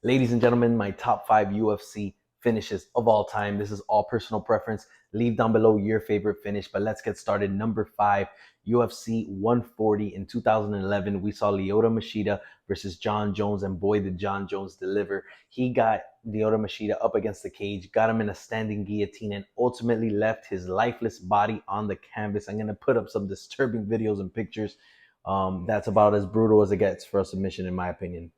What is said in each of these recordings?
Ladies and gentlemen, my top 5 UFC finishes of all time. This is all personal preference. Leave down below your favorite finish, but let's get started. Number 5, UFC 140 in 2011. We saw Lyoto Machida versus John Jones, and boy, did John Jones deliver. He got Lyoto Machida up against the cage, got him in a standing guillotine, and ultimately left his lifeless body on the canvas. I'm going to put up some disturbing videos and pictures. That's about as brutal as it gets for a submission, in my opinion.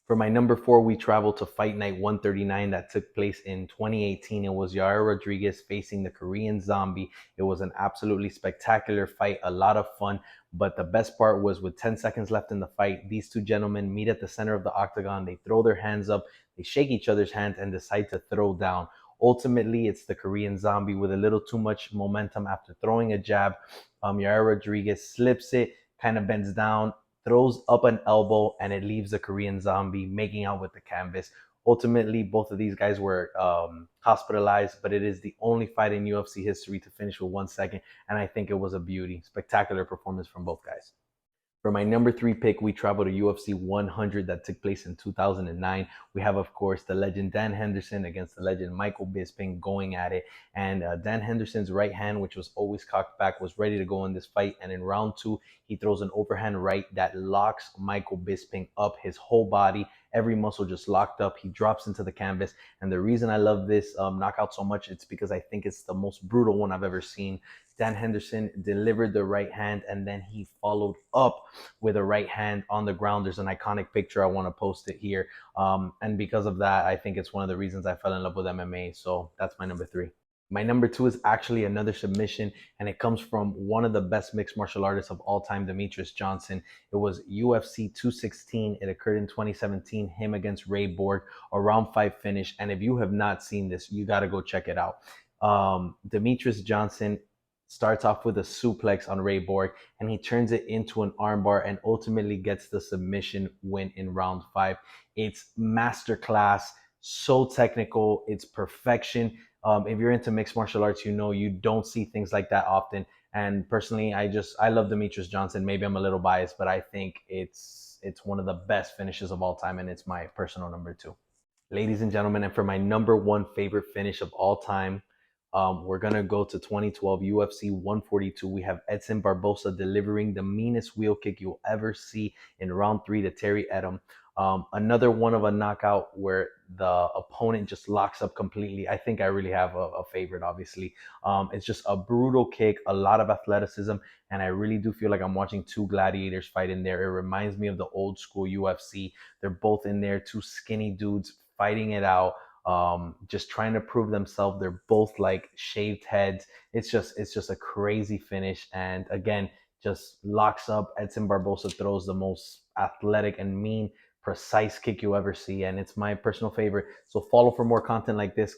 For my number 4, we traveled to Fight Night 139 that took place in 2018. It was Yair Rodriguez facing the Korean Zombie. It was an absolutely spectacular fight, a lot of fun. But the best part was with 10 seconds left in the fight, these two gentlemen meet at the center of the octagon. They throw their hands up, they shake each other's hands, and decide to throw down. Ultimately, it's the Korean Zombie with a little too much momentum after throwing a jab. Yair Rodriguez slips it, kind of bends down, throws up an elbow, and it leaves the Korean Zombie making out with the canvas. Ultimately, both of these guys were hospitalized, but it is the only fight in UFC history to finish with 1 second, and I think it was a beauty. Spectacular performance from both guys. For my number 3 pick, we travel to UFC 100 that took place in 2009. We have, of course, the legend Dan Henderson against the legend Michael Bisping going at it. And Dan Henderson's right hand, which was always cocked back, was ready to go in this fight. And in round 2, he throws an overhand right that locks Michael Bisping up, his whole body. Every muscle just locked up. He drops into the canvas. And the reason I love this knockout so much, it's because I think it's the most brutal one I've ever seen. Dan Henderson delivered the right hand, and then he followed up with a right hand on the ground. There's an iconic picture. I want to post it here. And because of that, I think it's one of the reasons I fell in love with MMA. So that's my number 3. My number 2 is actually another submission, and it comes from one of the best mixed martial artists of all time, Demetrius Johnson. It was UFC 216. It occurred in 2017, him against Ray Borg, a round 5 finish. And if you have not seen this, you got to go check it out. Demetrius Johnson starts off with a suplex on Ray Borg, and he turns it into an armbar and ultimately gets the submission win in round 5. It's masterclass, so technical, it's perfection. If you're into mixed martial arts, you know you don't see things like that often. And personally, I love Demetrius Johnson. Maybe I'm a little biased, but I think it's one of the best finishes of all time, and it's my personal number 2. Ladies and gentlemen, and for my number 1 favorite finish of all time, we're going to go to 2012 UFC 142. We have Edson Barbosa delivering the meanest wheel kick you'll ever see in round 3 to Terry Edom. Another one of a knockout where the opponent just locks up completely. I think I really have a favorite, obviously. It's just a brutal kick, a lot of athleticism, and I really do feel like I'm watching two gladiators fight in there. It reminds me of the old school UFC. They're both in there, two skinny dudes fighting it out, just trying to prove themselves. They're both like shaved heads. It's just a crazy finish, and again, just locks up. Edson Barbosa throws the most athletic and mean, precise kick you ever see, and it's my personal favorite. So follow for more content like this.